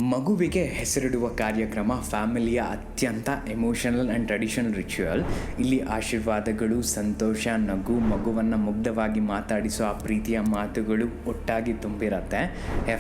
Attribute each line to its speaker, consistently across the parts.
Speaker 1: ಮಗುವಿಗೆ ಹೆಸರಿಡುವ ಕಾರ್ಯಕ್ರಮ ಫ್ಯಾಮಿಲಿಯ ಅತ್ಯಂತ ಎಮೋಷನಲ್ ಆ್ಯಂಡ್ ಟ್ರೆಡಿಷನಲ್ ರಿಚುವಲ್. ಇಲ್ಲಿ ಆಶೀರ್ವಾದಗಳು, ಸಂತೋಷ, ನಗು, ಮಗುವನ್ನು ಮುಗ್ಧವಾಗಿ ಮಾತಾಡಿಸೋ ಆ ಪ್ರೀತಿಯ ಮಾತುಗಳು ಒಟ್ಟಾಗಿ ತುಂಬಿರತ್ತೆ.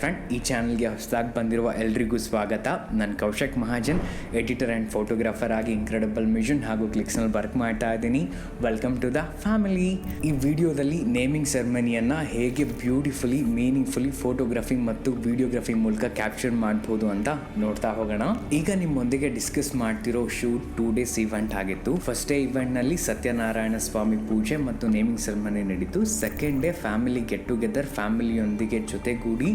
Speaker 1: ಫ್ರೆಂಡ್, ಈ ಚಾನಲ್ಗೆ ಹೊಸದಾಗಿ ಬಂದಿರುವ ಎಲ್ರಿಗೂ ಸ್ವಾಗತ. ನಾನು Kaushik Mahajan, editor and photographer ಆಗಿ ಇನ್ಕ್ರೆಡಿಬಲ್ ಮಿಷನ್ ಹಾಗೂ ಕ್ಲಿಕ್ಸ್ನಲ್ಲಿ ವರ್ಕ್ ಮಾಡ್ತಾ ಇದ್ದೀನಿ. Welcome to the family. ಈ ವಿಡಿಯೋದಲ್ಲಿ ನೇಮಿಂಗ್ ಸೆರೆಮನಿಯನ್ನು ಹೇಗೆ ಬ್ಯೂಟಿಫುಲಿ, ಮೀನಿಂಗ್ಫುಲಿ ಫೋಟೋಗ್ರಫಿ ಮತ್ತು ವಿಡಿಯೋಗ್ರಫಿ ಮೂಲಕ ಕ್ಯಾಪ್ಚರ್ ಮಾಡಬಹುದು ಅಂತ ನೋಡ್ತಾ ಹೋಗೋಣ. ಈಗ ನಿಮ್ಮೊಂದಿಗೆ ಡಿಸ್ಕಸ್ ಮಾಡ್ತಿರೋ ಶೂಟ್ 2 days ಇವೆಂಟ್ ಆಗಿತ್ತು. ಫಸ್ಟ್ ಡೇ ಇವೆಂಟ್ ನಲ್ಲಿ ಸತ್ಯನಾರಾಯಣ ಸ್ವಾಮಿ ಪೂಜೆ ಮತ್ತು ನೇಮಿಂಗ್ ಸೆರೆಮನಿ ನಡೀತು. Second day family get together, ಫ್ಯಾಮಿಲಿಯೊಂದಿಗೆ ಜೊತೆಗೂಡಿ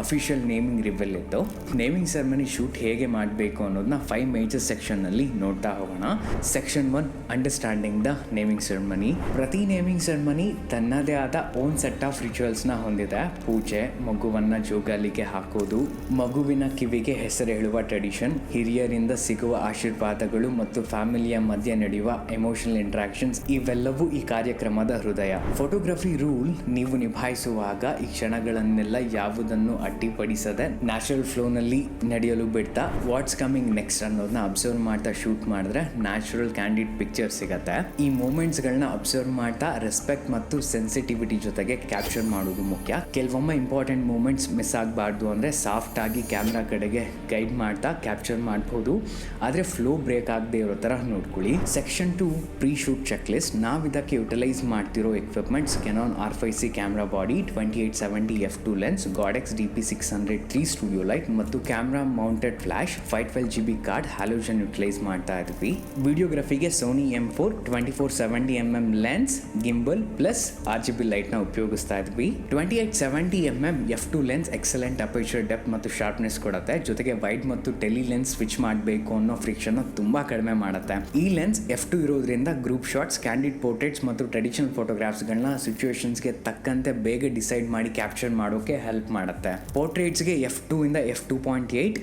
Speaker 1: ಅಫಿಷಿಯಲ್ ನೇಮಿಂಗ್ ರಿವೆಲ್ ಇತ್ತು. ನೇಮಿಂಗ್ ಸೆರೆಮನಿ ಶೂಟ್ ಹೇಗೆ ಮಾಡಬೇಕು ಅನ್ನೋದನ್ನ 5 ಮೇಜರ್ ಸೆಕ್ಷನ್ ನಲ್ಲಿ ನೋಡ್ತಾ ಹೋಗೋಣ. Section 1, understanding the naming ceremony. ಪ್ರತಿ ನೇಮಿಂಗ್ ಸೆರೆಮನಿ ತನ್ನದೇ ಆದ ಓನ್ ಸೆಟ್ ಆಫ್ ರಿಚುವಲ್ಸ್ ನ ಹೊಂದಿದೆ. ಪೂಜೆ, ಮಗುವನ್ನ ಜೋಗಾಲಿಗೆ ಹಾಕೋದು, ಮಗುವಿನ ಕಿವಿಗೆ ಹೆಸರು ಹೇಳುವ ಟ್ರೆಡಿಷನ್, ಹಿರಿಯರಿಂದ ಸಿಗುವ ಆಶೀರ್ವಾದಗಳು ಮತ್ತು ಫ್ಯಾಮಿಲಿಯ ಮಧ್ಯೆ ನಡೆಯುವ ಎಮೋಷನಲ್ ಇಂಟ್ರಾಕ್ಷನ್ಸ್, ಇವೆಲ್ಲವೂ ಈ ಕಾರ್ಯಕ್ರಮದ ಹೃದಯ. ಫೋಟೋಗ್ರಫಿ ರೂಲ್ ನೀವು ನಿಭಾಯಿಸುವಾಗ ಈ ಕ್ಷಣಗಳನ್ನೆಲ್ಲ ಯಾವುದನ್ನು ಅಡ್ಡಿಪಡಿಸದೆ ನ್ಯಾಚುರಲ್ ಫ್ಲೋನಲ್ಲಿ ನಡೆಯಲು ಬಿಡ್ತಾ ವಾಟ್ಸ್ ಕಮಿಂಗ್ ನೆಕ್ಸ್ಟ್ ಅನ್ನೋದನ್ನ ಅಬ್ಸರ್ವ್ ಮಾಡ್ತಾ ಶೂಟ್ ಮಾಡಿದ್ರೆ ನ್ಯಾಚುರಲ್ ಕ್ಯಾಂಡಿಡ್ ಪಿಕ್ಚರ್ ಸಿಗತ್ತೆ. ಈ ಮೂಮೆಂಟ್ಸ್ಗಳನ್ನ ಅಬ್ಸರ್ವ್ ಮಾಡ್ತಾ ರೆಸ್ಪೆಕ್ಟ್ ಮತ್ತು ಸೆನ್ಸಿಟಿವಿಟಿ ಜೊತೆಗೆ ಕ್ಯಾಪ್ಚರ್ ಮಾಡೋದು ಮುಖ್ಯ. ಕೆಲವೊಮ್ಮೆ ಇಂಪಾರ್ಟೆಂಟ್ ಮೂಮೆಂಟ್ಸ್ ಮಿಸ್ ಆಗಬಾರ್ದು ಅಂದರೆ ಸಾಫ್ಟ್ ಆಗಿ ಕ್ಯಾಮ್ರಾ ಕಡೆಗೆ ಗೈಡ್ ಮಾಡ್ತಾ ಕ್ಯಾಪ್ಚರ್ ಮಾಡ್ಬೋದು, ಆದರೆ ಫ್ಲೋ ಬ್ರೇಕ್ ಆಗದೆ ಇರೋ ಥರ ನೋಡ್ಕೊಳ್ಳಿ. Section 2, pre shoot check list. ನಾವು ಇದಕ್ಕೆ ಯುಟಿಲೈಸ್ ಮಾಡ್ತಿರೋ equipments: Canon R5C camera body, 2870 f2 lens, Godox DP600 3 studio light ಮತ್ತು camera mounted flash, 512 GB card, halogen utilise ಮಾಡ್ತಾ ಇದ್ವಿ. ವಿಡಿಯೋಗ್ರಫಿಗೆ Sony M4 2470mm lens, gimbal plus RGB ಲೈಟ್ನ ಉಪಯೋಗಿಸ್ತಾ ಇದ್ವಿ. 2870mm f2 lens excellent aperture depth ಮತ್ತು sharpness ಕೊಡುತ್ತೆ. ಜೊತೆಗೆ ವೈಡ್ ಮತ್ತು ಟೆಲಿ ಲೆನ್ಸ್ ಸ್ವಿಚ್ ಮಾಡಬೇಕು ಅನ್ನೋ ಫ್ರಿಕ್ಷನ್ ತುಂಬಾ ಕಡಿಮೆ ಮಾಡುತ್ತೆ. ಈ ಲೆನ್ಸ್ F2 ಇರೋದ್ರಿಂದ ಗ್ರೂಪ್ ಶಾಟ್ಸ್, ಕ್ಯಾಂಡಿಡ್ ಪೋರ್ಟ್ರೇಟ್ಸ್ ಮತ್ತು ಟ್ರೆಡಿಷನಲ್ ಫೋಟೋಗ್ರಾಫ್ಸ್ಗಳನ್ನ ಸಿಚುವೇಶನ್ಸ್ಗೆ ತಕ್ಕಂತೆ ಬೇಗ ಡಿಸೈಡ್ ಮಾಡಿ ಕ್ಯಾಪ್ಚರ್ ಮಾಡೋಕೆ ಹೆಲ್ಪ್ ಮಾಡುತ್ತೆ. ಪೋರ್ಟ್ರೇಟ್ಸ್ಗೆ F2 ಇಂದ F2.8,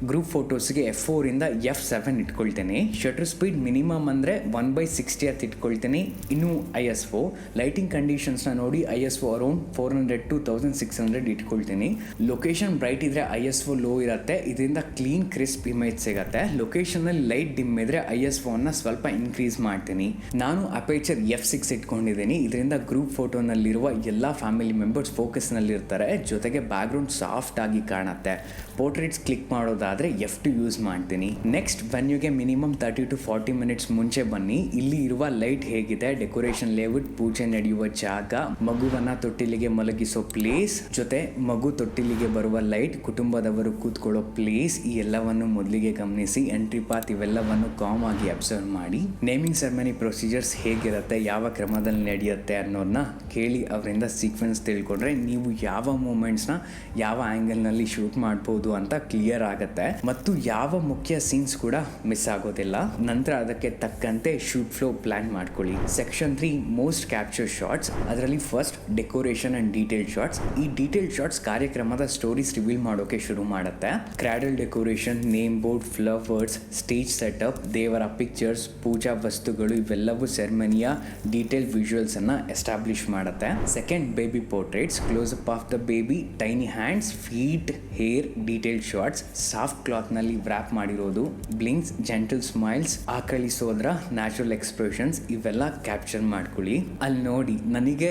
Speaker 1: ಗ್ರೂಪ್ ಫೋಟೋಸ್ಗೆ F4 ಇಂದ F7 ಇಟ್ಕೊಳ್ತೇನೆ. ಶಟರ್ ಸ್ಪೀಡ್ ಮಿನಿಮಮ್ ಅಂದರೆ 1/60 ಇಟ್ಕೊಳ್ತೇನೆ. ಇನ್ನು ISO ಲೈಟಿಂಗ್ ಕಂಡೀಷನ್ಸ್ನ ನೋಡಿ ISO ಅರೌಂಡ್ 400 to 1600 ಇಟ್ಕೊಳ್ತೀನಿ. ಲೊಕೇಶನ್ ಬ್ರೈಟ್ ಇದ್ರೆ ISO ಲೋ ಇರುತ್ತೆ, ಇದರಿಂದ ಕ್ಲೀನ್ ಕ್ರಿಸ್ಪ್ ಇಮೇಜ್ ಸಿಗುತ್ತೆ. ಲೊಕೇಶನಲ್ಲಿ ಲೈಟ್ ಡಿಮ್ ಇದ್ರೆ ISOನ ಸ್ವಲ್ಪ ಇನ್ಕ್ರೀಸ್ ಮಾಡ್ತೀನಿ. ನಾನು ಅಪೇಚರ್ F6 ಇಟ್ಕೊಂಡಿದ್ದೀನಿ. ಇದರಿಂದ ಗ್ರೂಪ್ ಫೋಟೋನಲ್ಲಿರುವ ಎಲ್ಲ ಫ್ಯಾಮಿಲಿ ಮೆಂಬರ್ಸ್ ಫೋಕಸ್ನಲ್ಲಿರ್ತಾರೆ, ಜೊತೆಗೆ ಬ್ಯಾಕ್ಗ್ರೌಂಡ್ ಸಾಫ್ಟ್ ಆಗಿ ಕಾಣುತ್ತೆ. ಪೋರ್ಟ್ರೇಟ್ಸ್ ಕ್ಲಿಕ್ ಮಾಡೋದಾದ್ರೆ F2 ಯೂಸ್ ಮಾಡ್ತೀನಿ. ನೆಕ್ಸ್ಟ್ ವೆನ್ಯೂಗೆ ಮಿನಿಮಮ್ 30 to 40 ಮಿನಿಟ್ಸ್ ಮುಂಚೆ ಬನ್ನಿ. ಇಲ್ಲಿ ಇರುವ ಲೈಟ್ ಹೇಗಿದೆ, ಡೆಕೋರೇಷನ್ ಲೇಔಟ್, ಪೂಜೆ ನಡೆಯುವ ಜಾಗ, ಮಗುವನ್ನ ತೊಟ್ಟಿಲಿಗೆ ಮಲಗಿಸೋ ಪ್ಲೇಸ್, ಜೊತೆ ಮಗು ತೊಟ್ಟಿಲಿಗೆ ಬರುವ ಲೈಟ್, ಕುಟುಂಬದವರು ಕೂತ್ಕೊಳ್ಳೋ ಪ್ಲೇಸ್, ಈ ಎಲ್ಲವನ್ನು ಮೊದಲಿಗೆ ಗಮನಿಸಿ. ಎಂಟ್ರಿ ಪಾತ್ ಇವೆಲ್ಲವನ್ನು ಕಾಮ್ ಆಗಿ ಅಬ್ಸರ್ವ್ ಮಾಡಿ. ನೇಮಿಂಗ್ ಸೆರೆಮನಿ ಪ್ರೊಸೀಜರ್ಸ್ ಹೇಗಿರುತ್ತೆ, ಯಾವ ಕ್ರಮದಲ್ಲಿ ನಡೆಯುತ್ತೆ ಅನ್ನೋದನ್ನ ಕೇಳಿ ಅವರಿಂದ ಸೀಕ್ವೆನ್ಸ್ ತಿಳ್ಕೊಂಡ್ರೆ ನೀವು ಯಾವ ಮೂಮೆಂಟ್ಸ್ನ ಯಾವ ಆ್ಯಂಗಲ್ನಲ್ಲಿ ಶೂಟ್ ಮಾಡ್ಬೋದು ಅಂತ ಕ್ಲಿಯರ್ ಆಗುತ್ತೆ ಮತ್ತು ಯಾವ ಮುಖ್ಯ ಸೀನ್ಸ್ ಕೂಡ ಮಿಸ್ ಆಗೋದಿಲ್ಲ. ನಂತರ ಅದಕ್ಕೆ ತಕ್ಕಂತೆ ಶೂಟ್ ಫ್ಲೋ ಪ್ಲಾನ್ ಮಾಡ್ಕೊಳ್ಳಿ. Section 3, most capture shots. ಅದರಲ್ಲಿ first decoration and detail shots. ಈ ಡೀಟೇಲ್ ಶಾಟ್ಸ್ ಕಾರ್ಯಕ್ರಮದ ಸ್ಟೋರೀಸ್ ರಿವೀಲ್ ಮಾಡೋಕೆ ಶುರು ಮಾಡುತ್ತೆ. Cradle decoration, name board, flowers, stage setup, ದೇವರ ಪಿಕ್ಚರ್ಸ್, ಪೂಜಾ ವಸ್ತುಗಳು, ಇವೆಲ್ಲವೂ ಸೆರೆಮನಿಯ ಡೀಟೇಲ್ ವಿಜುವಲ್ಸ್ ಅನ್ನ ಎಸ್ಟಾಬ್ಲಿಷ್ ಮಾಡುತ್ತೆ. Second, baby portraits. Close up of the baby, tiny hands, feet, hair, detail shots, soft cloth ನಲ್ಲಿ ವ್ರಾಪ್ ಮಾಡಿರೋದು, ಬ್ಲಿಂಕ್ಸ್, ಜೆಂಟಲ್ ಸ್ಮೈಲ್ಸ್, ಆಕಳಿಸೋದ್ರ ನ್ಯಾಚುರಲ್ ಎಕ್ಸ್ಪ್ರೆಷನ್ಸ್, ಇವೆಲ್ಲ ಕ್ಯಾಪ್ಚರ್ ಮಾಡ್ಕೊಳ್ಳಿ. ಅಲ್ಲಿ ನೋಡಿ ನನಗೆ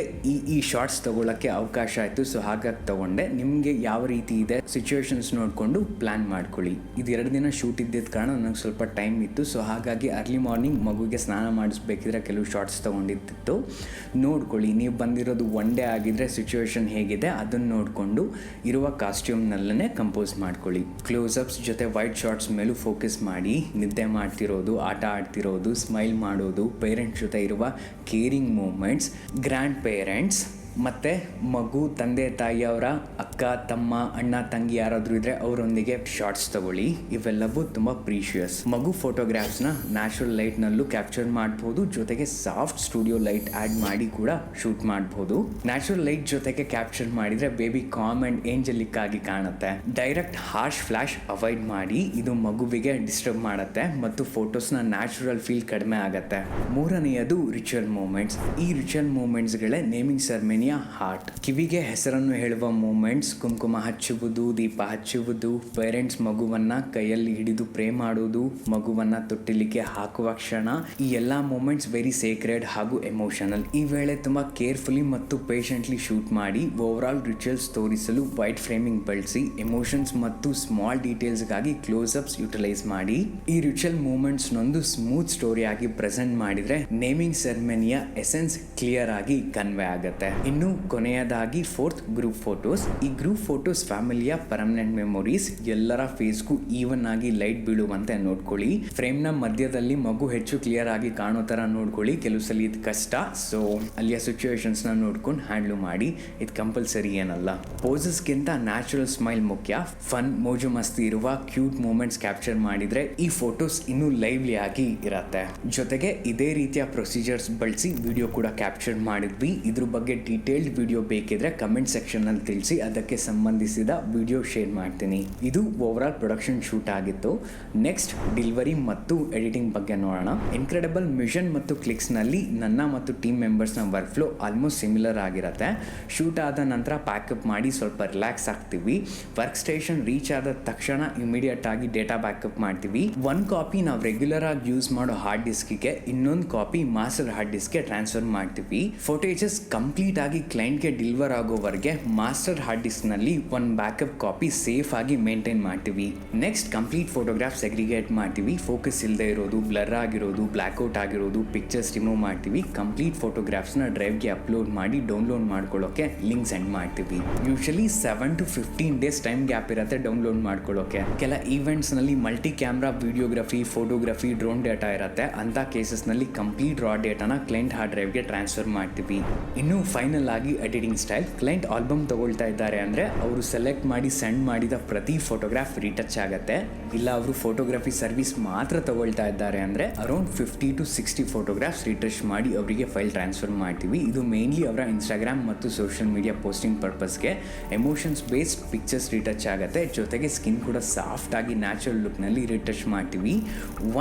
Speaker 1: ಈ ಶಾರ್ಟ್ಸ್ ತಗೊಳಕ್ಕೆ ಅವಕಾಶ ಆಯ್ತು, ಸೊ ಹಾಗಾಗಿ ತಗೊಂಡೆ. ನಿಮ್ಗೆ ಯಾವ ರೀತಿ ಇದೆ ಸಿಚುವೇಶನ್ಸ್ ನೋಡ್ಕೊಂಡು ಪ್ಲಾನ್ ಮಾಡ್ಕೊಳ್ಳಿ. ಇದು 2 ದಿನ ಶೂಟ್ ಇದ್ದಿದ್ದ ಕಾರಣ ನನಗೆ ಸ್ವಲ್ಪ ಟೈಮ್ ಇತ್ತು, ಸೊ ಹಾಗಾಗಿ ಅರ್ಲಿ ಮಾರ್ನಿಂಗ್ ಮಗುಗೆ ಸ್ನಾನ ಮಾಡಿಸ್ಬೇಕಿದ್ರೆ ಕೆಲವು ಶಾರ್ಟ್ಸ್ ತಗೊಂಡಿತ್ತು. ನೋಡ್ಕೊಳ್ಳಿ, ನೀವು ಬಂದಿರೋದು 1 day ಆಗಿದ್ರೆ ಸಿಚುವೇಶನ್ ಹೇಗಿದೆ ಅದನ್ನು ನೋಡಿಕೊಂಡು ಇರುವ ಕಾಸ್ಟ್ಯೂಮ್ನಲ್ಲೇ ಕಂಪೋಸ್ ಮಾಡ್ಕೊಳ್ಳಿ. ಕ್ಲೋಸ್ಅಪ್ಸ್ ಜೊತೆ ವೈಟ್ ಶಾರ್ಟ್ಸ್ ಮೇಲೂ ಫೋಕಸ್ ಮಾಡಿ. ನಿದ್ದೆ ಮಾಡ್ತಿರೋದು, ಆಟ ಆಡ್ತಿರೋದು, ಸ್ಮೈಲ್ ಮಾಡೋದು, ಪೇರೆಂಟ್ಸ್ ಜೊತೆ ಇರುವ ಕೇರಿಂಗ್ ಮೂಮೆಂಟ್ಸ್, ಗ್ರ್ಯಾಂಡ್ ಪೇರೆಂಟ್ಸ್ ಮತ್ತು ಮಗು, ತಂದೆ ತಾಯಿಯವರ ಅಕ್ಕ, ತಮ್ಮ, ಅಣ್ಣ, ತಂಗಿ ಯಾರಾದರೂ ಇದ್ದರೆ ಅವರೊಂದಿಗೆ ಶಾರ್ಟ್ಸ್ ತಗೊಳ್ಳಿ. ಇವೆಲ್ಲವೂ ತುಂಬ ಪ್ರೀಶಿಯಸ್. ಮಗು ಫೋಟೋಗ್ರಾಫ್ಸ್ನ ನ್ಯಾಚುರಲ್ ಲೈಟ್ನಲ್ಲೂ ಕ್ಯಾಪ್ಚರ್ ಮಾಡ್ಬೋದು, ಜೊತೆಗೆ ಸಾಫ್ಟ್ ಸ್ಟುಡಿಯೋ ಲೈಟ್ ಆ್ಯಡ್ ಮಾಡಿ ಕೂಡ ಶೂಟ್ ಮಾಡ್ಬೋದು. ನ್ಯಾಚುರಲ್ ಲೈಟ್ ಜೊತೆಗೆ ಕ್ಯಾಪ್ಚರ್ ಮಾಡಿದರೆ ಬೇಬಿ ಕಾಮ್ ಆ್ಯಂಡ್ ಏಂಜಲಿಕ್ ಆಗಿ ಕಾಣುತ್ತೆ. ಡೈರೆಕ್ಟ್ ಹಾರ್ಶ್ ಫ್ಲ್ಯಾಶ್ ಅವಾಯ್ಡ್ ಮಾಡಿ, ಇದು ಮಗುವಿಗೆ ಡಿಸ್ಟರ್ಬ್ ಮಾಡುತ್ತೆ ಮತ್ತು ಫೋಟೋಸ್ನ ನ್ಯಾಚುರಲ್ ಫೀಲ್ ಕಡಿಮೆ ಆಗುತ್ತೆ. ಮೂರನೆಯದು ರಿಚುವಲ್ ಮೂಮೆಂಟ್ಸ್. ಈ ರಿಚುವಲ್ ಮೂಮೆಂಟ್ಸ್ಗಳೇ ನೇಮಿಂಗ್ ಸೆರೆಮನಿ ಸೆರೆಮನಿಯ ಹಾರ್ಟ್. ಕಿವಿಗೆ ಹೆಸರನ್ನು ಹೇಳುವ ಮೂಮೆಂಟ್ಸ್, ಕುಂಕುಮ ಹಚ್ಚುವುದು, ದೀಪ ಹಚ್ಚುವುದು, ಪೇರೆಂಟ್ಸ್ ಮಗುವನ್ನ ಕೈಯಲ್ಲಿ ಹಿಡಿದು ಪ್ರೇ ಮಾಡುವುದು, ಮಗುವನ್ನ ತೊಟ್ಟಿಲಿಕ್ಕೆ ಹಾಕುವ ಕ್ಷಣ, ಈ ಎಲ್ಲಾ ಮೂಮೆಂಟ್ಸ್ ವೆರಿ ಸೇಕ್ರೆಡ್ ಹಾಗೂ ಎಮೋಷನಲ್. ಈ ವೇಳೆ ತುಂಬಾ ಕೇರ್ಫುಲಿ ಮತ್ತು ಪೇಷಂಟ್ಲಿ ಶೂಟ್ ಮಾಡಿ ಓವರ್ ಆಲ್ ರಿಚುವಲ್ಸ್ ತೋರಿಸಲು ವೈಟ್ ಫ್ರೇಮಿಂಗ್ ಬಳಸಿ ಎಮೋಷನ್ಸ್ ಮತ್ತು ಸ್ಮಾಲ್ ಡೀಟೇಲ್ಸ್ ಗಾಗಿ ಕ್ಲೋಸ್ ಅಪ್ಸ್ ಯುಟಿಲೈಸ್ ಮಾಡಿ ಈ ರಿಚುವಲ್ ಮೂಮೆಂಟ್ಸ್ ನೊಂದು ಸ್ಮೂತ್ ಸ್ಟೋರಿ ಆಗಿ ಪ್ರೆಸೆಂಟ್ ಮಾಡಿದ್ರೆ ನೇಮಿಂಗ್ ಸೆರೆಮನಿಯ ಎಸೆನ್ಸ್ ಕ್ಲಿಯರ್ ಆಗಿ ಕನ್ವೆ ಆಗುತ್ತೆ. ಇನ್ನು ಕೊನೆಯದಾಗಿ ಫೋರ್ತ್, ಗ್ರೂಪ್ ಫೋಟೋಸ್. ಈ ಗ್ರೂಪ್ ಫೋಟೋಸ್ ಫ್ಯಾಮಿಲಿಯ ಪರ್ಮನೆಂಟ್ ಮೆಮೊರೀಸ್. ಎಲ್ಲರ ಫೇಸ್ಗೂ ಈವನ್ ಆಗಿ ಲೈಟ್ ಬೀಳುವಂತೆ ನೋಡ್ಕೊಳ್ಳಿ. ಫ್ರೇಮ್ ನ ಮಧ್ಯದಲ್ಲಿ ಮಗು ಹೆಚ್ಚು ಕ್ಲಿಯರ್ ಆಗಿ ಕಾಣೋ ತರ ನೋಡ್ಕೊಳ್ಳಿ. ಕೆಲವು ಸಲ ಇದು ಕಷ್ಟ, ಸೊ ಅಲ್ಲಿಯ ಸಿಚುವೇಶನ್ಸ್ ನ ನೋಡ್ಕೊಂಡು ಹ್ಯಾಂಡ್ಲ್ ಮಾಡಿ. ಇದು ಕಂಪಲ್ಸರಿ ಏನಲ್ಲ. ಪೋಸಸ್ ಗಿಂತ ನ್ಯಾಚುರಲ್ ಸ್ಮೈಲ್ ಮುಖ್ಯ. ಫನ್, ಮೋಜು ಮಸ್ತಿ ಇರುವ ಕ್ಯೂಟ್ ಮೂಮೆಂಟ್ಸ್ ಕ್ಯಾಪ್ಚರ್ ಮಾಡಿದ್ರೆ ಈ ಫೋಟೋಸ್ ಇನ್ನೂ ಲೈವ್ಲಿ ಆಗಿ ಇರತ್ತೆ. ಜೊತೆಗೆ ಇದೇ ರೀತಿಯ ಪ್ರೊಸೀಜರ್ಸ್ ಬಳಸಿ ವಿಡಿಯೋ ಕೂಡ ಕ್ಯಾಪ್ಚರ್ ಮಾಡಿದ್ವಿ. ಇದ್ರ ಬಗ್ಗೆ ಡೀಟೇಲ್ಡ್ ವಿಡಿಯೋ ಬೇಕಿದ್ರೆ ಕಮೆಂಟ್ ಸೆಕ್ಷನ್ ಅಲ್ಲಿ ತಿಳಿಸಿ, ಅದಕ್ಕೆ ಸಂಬಂಧಿಸಿದ ವಿಡಿಯೋ ಶೇರ್ ಮಾಡ್ತೀನಿ. ಇದು ಓವರ್ ಆಲ್ ಪ್ರೊಡಕ್ಷನ್ ಶೂಟ್ ಆಗಿತ್ತು. ನೆಕ್ಸ್ಟ್ ಡೆಲಿವರಿ ಮತ್ತು ಎಡಿಟಿಂಗ್ ಬಗ್ಗೆ ನೋಡೋಣ. ಇನ್ಕ್ರೆಡಿಬಲ್ ಮಿಷನ್ ಮತ್ತು ಕ್ಲಿಕ್ಸ್ ನಲ್ಲಿ ನನ್ನ ಮತ್ತು ಟೀಮ್ ಮೆಂಬರ್ಸ್ ನ ವರ್ಕ್ ಫ್ಲೋ ಆಲ್ಮೋಸ್ಟ್ ಸಿಮಿಲರ್ ಆಗಿರುತ್ತೆ. ಶೂಟ್ ಆದ ನಂತರ ಪ್ಯಾಕಪ್ ಮಾಡಿ ಸ್ವಲ್ಪ ರಿಲ್ಯಾಕ್ಸ್ ಆಗ್ತೀವಿ. ವರ್ಕ್ ಸ್ಟೇಷನ್ ರೀಚ್ ಆದ ತಕ್ಷಣ ಇಮಿಡಿಯೇಟ್ ಆಗಿ ಡೇಟಾ ಬ್ಯಾಕಪ್ ಮಾಡ್ತೀವಿ. ಒಂದು ಕಾಪಿ ನಾವು ರೆಗ್ಯುಲರ್ ಆಗಿ ಯೂಸ್ ಮಾಡೋ ಹಾರ್ಡ್ ಡಿಸ್ಕ್ಗೆ, ಇನ್ನೊಂದು ಕಾಪಿ ಮಾಸ್ಟರ್ ಹಾರ್ಡ್ ಡಿಸ್ಕ್ಗೆ ಟ್ರಾನ್ಸ್ಫರ್ ಮಾಡ್ತೀವಿ. ಫೋಟೇಜಸ್ ಕಂಪ್ಲೀಟ್ ಆಗಿ ಕ್ಲೈಂಟ್ಗೆ ಡೆಲಿವರ್ ಆಗೋವರೆಗೆ ಮಾಸ್ಟರ್ ಹಾರ್ಡ್ ಡಿಸ್ಕ್ ನಲ್ಲಿ ಒಂದು ಬ್ಯಾಕಪ್ ಕಾಪಿ ಸೇಫ್ ಆಗಿ ಮೇಂಟೈನ್ ಮಾಡ್ತೀವಿ. ನೆಕ್ಸ್ಟ್ ಕಂಪ್ಲೀಟ್ ಫೋಟೋಗ್ರಾಫ್ ಸೆಗ್ರಿಗೇಟ್ ಮಾಡ್ತೀವಿ. ಫೋಕಸ್ ಇಲ್ಲದೆ ಇರೋದು, ಬ್ಲರ್ ಆಗಿರೋದು, ಬ್ಲ್ಯಾಕ್ಔಟ್ ಆಗಿರೋದು ಪಿಕ್ಚರ್ಸ್ ರಿಮೂವ್ ಮಾಡ್ತೀವಿ. ಕಂಪ್ಲೀಟ್ ಫೋಟೋಗ್ರಾಫ್ಸ್ ನ ಡ್ರೈವ್ಗೆ ಅಪ್ಲೋಡ್ ಮಾಡಿ ಡೌನ್ಲೋಡ್ ಮಾಡ್ಕೊಳ್ಳೋಕೆ ಲಿಂಕ್ ಸೆಂಡ್ ಮಾಡ್ತೀವಿ. Usually 7 to 15 days time gap ಇರುತ್ತೆ ಡೌನ್ಲೋಡ್ ಮಾಡ್ಕೊಳ್ಳೋಕೆ. ಕೆಲ ಈವೆಂಟ್ಸ್ ನಲ್ಲಿ multi camera videography, photography, drone data ಇರುತ್ತೆ. ಅಂತ ಕೇಸಸ್ ನಲ್ಲಿ ಕಂಪ್ಲೀಟ್ ರಾ ಡೇಟಾನ ಕ್ಲೈಂಟ್ ಹಾರ್ಡ್ ಡ್ರೈವ್ಗೆ ಟ್ರಾನ್ಸ್ಫರ್ ಮಾಡ್ತೀವಿ. ಇನ್ನು ಫೈನಲ್ ಆಗಿ ಎಡಿಟಿಂಗ್ ಸ್ಟೈಲ್. ಕ್ಲೈಂಟ್ ಆಲ್ಬಮ್ ತಗೊಳ್ತಾ ಇದ್ದಾರೆ ಅಂದ್ರೆ ಅವರು ಸೆಲೆಕ್ಟ್ ಮಾಡಿ ಸೆಂಡ್ ಮಾಡಿದ ಪ್ರತಿ ಫೋಟೋಗ್ರಾಫ್ ರೀಟಚ್ ಆಗುತ್ತೆ. ಇಲ್ಲ ಅವರು ಫೋಟೋಗ್ರಫಿ ಸರ್ವಿಸ್ ಮಾತ್ರ ತಗೊಳ್ತಾ ಇದ್ದಾರೆ ಅಂದ್ರೆ ಅರೌಂಡ್ 50 to 60 ಫೋಟೋಗ್ರಾಫ್ಸ್ ರೀಟಚ್ ಮಾಡಿ ಅವರಿಗೆ ಫೈಲ್ ಟ್ರಾನ್ಸ್ಫರ್ ಮಾಡ್ತೀವಿ. ಇದು ಮೇನ್ಲಿ ಅವರ ಇನ್ಸ್ಟಾಗ್ರಾಮ್ ಮತ್ತು ಸೋಷಿಯಲ್ ಮೀಡಿಯಾ ಪೋಸ್ಟಿಂಗ್ ಪರ್ಪಸ್ಗೆ. ಎಮೋಷನ್ಸ್ ಬೇಸ್ಡ್ ಪಿಕ್ಚರ್ಸ್ ರೀಟಚ್ ಆಗುತ್ತೆ. ಜೊತೆಗೆ ಸ್ಕಿನ್ ಕೂಡ ಸಾಫ್ಟ್ ಆಗಿ ನ್ಯಾಚುರಲ್ ಲುಕ್ ನಲ್ಲಿ ರೀಟಚ್ ಮಾಡ್ತೀವಿ.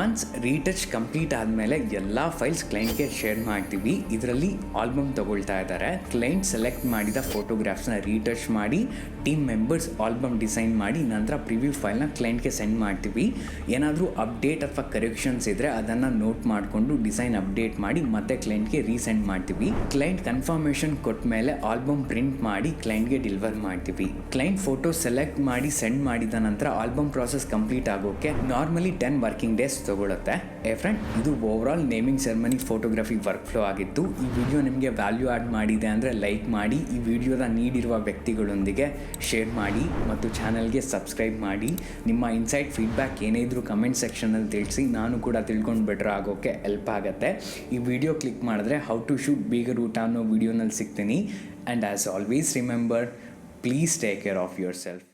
Speaker 1: ಒನ್ಸ್ ರೀಟಚ್ ಕಂಪ್ಲೀಟ್ ಆದ್ಮೇಲೆ ಎಲ್ಲಾ ಫೈಲ್ಸ್ ಕ್ಲೈಂಟ್ಗೆ ಶೇರ್ ಮಾಡ್ತೀವಿ. ಇದರಲ್ಲಿ ಆಲ್ಬಮ್ ತಗೊಳ್ತಾ ಇದ್ದಾರೆ. ಕ್ಲೈಂಟ್ ಸೆಲೆಕ್ಟ್ ಮಾಡಿದ ಫೋಟೋಗ್ರಾಫ್ಸ್ನ ರೀಟಚ್ ಮಾಡಿ ಟೀಮ್ ಮೆಂಬರ್ಸ್ ಆಲ್ಬಮ್ ಡಿಸೈನ್ ಮಾಡಿ ನಂತರ ಪ್ರಿವ್ಯೂ ಫೈಲ್ನ ಕ್ಲೈಂಟ್ಗೆ ಸೆಂಡ್ ಮಾಡ್ತೀವಿ. ಏನಾದರೂ ಅಪ್ಡೇಟ್ ಅಥವಾ ಕರೆಕ್ಷನ್ಸ್ ಇದ್ರೆ ಅದನ್ನು ನೋಟ್ ಮಾಡಿಕೊಂಡು ಡಿಸೈನ್ ಅಪ್ಡೇಟ್ ಮಾಡಿ ಮತ್ತೆ ಕ್ಲೈಂಟ್ಗೆ ರೀಸೆಂಡ್ ಮಾಡ್ತೀವಿ. ಕ್ಲೈಂಟ್ ಕನ್ಫರ್ಮೇಷನ್ ಕೊಟ್ಟ ಮೇಲೆ ಆಲ್ಬಮ್ ಪ್ರಿಂಟ್ ಮಾಡಿ ಕ್ಲೈಂಟ್ಗೆ ಡೆಲಿವರ್ ಮಾಡ್ತೀವಿ. ಕ್ಲೈಂಟ್ ಫೋಟೋ ಸೆಲೆಕ್ಟ್ ಮಾಡಿ ಸೆಂಡ್ ಮಾಡಿದ ನಂತರ ಆಲ್ಬಮ್ ಪ್ರಾಸೆಸ್ ಕಂಪ್ಲೀಟ್ ಆಗೋಕೆ ನಾರ್ಮಲಿ 10 ವರ್ಕಿಂಗ್ ಡೇಸ್ ತಗೊಳುತ್ತೆ. ಫ್ರೆಂಡ್, ಇದು over all naming ceremony photography work flow ಆಗಿತ್ತು. ಈ ವಿಡಿಯೋ ನಿಮಗೆ ವ್ಯಾಲ್ಯೂ ಆ್ಯಡ್ ಮಾಡಿದೆ ಅಂದರೆ ಲೈಕ್ ಮಾಡಿ, ಈ ವಿಡಿಯೋದ ನೀಡಿರುವ ವ್ಯಕ್ತಿಗಳೊಂದಿಗೆ ಶೇರ್ ಮಾಡಿ ಮತ್ತು ಚಾನಲ್ಗೆ ಸಬ್ಸ್ಕ್ರೈಬ್ ಮಾಡಿ. ನಿಮ್ಮ ಇನ್ಸೈಟ್ ಫೀಡ್ಬ್ಯಾಕ್ ಏನೇ ಇದ್ರೂ ಕಮೆಂಟ್ ಸೆಕ್ಷನಲ್ಲಿ ತಿಳಿಸಿ. ನಾನು ಕೂಡ ತಿಳ್ಕೊಂಡು ಬೆಟರ್ ಆಗೋಕ್ಕೆ ಹೆಲ್ಪ್ ಆಗುತ್ತೆ. ಈ ವಿಡಿಯೋ ಕ್ಲಿಕ್ ಮಾಡಿದ್ರೆ ಹೌ ಟು ಶೂಟ್ ಬೀಗರ್ ಊಟ ಅನ್ನೋ ವಿಡಿಯೋನಲ್ಲಿ ಸಿಗ್ತೀನಿ. And as always remember, please take care of your self.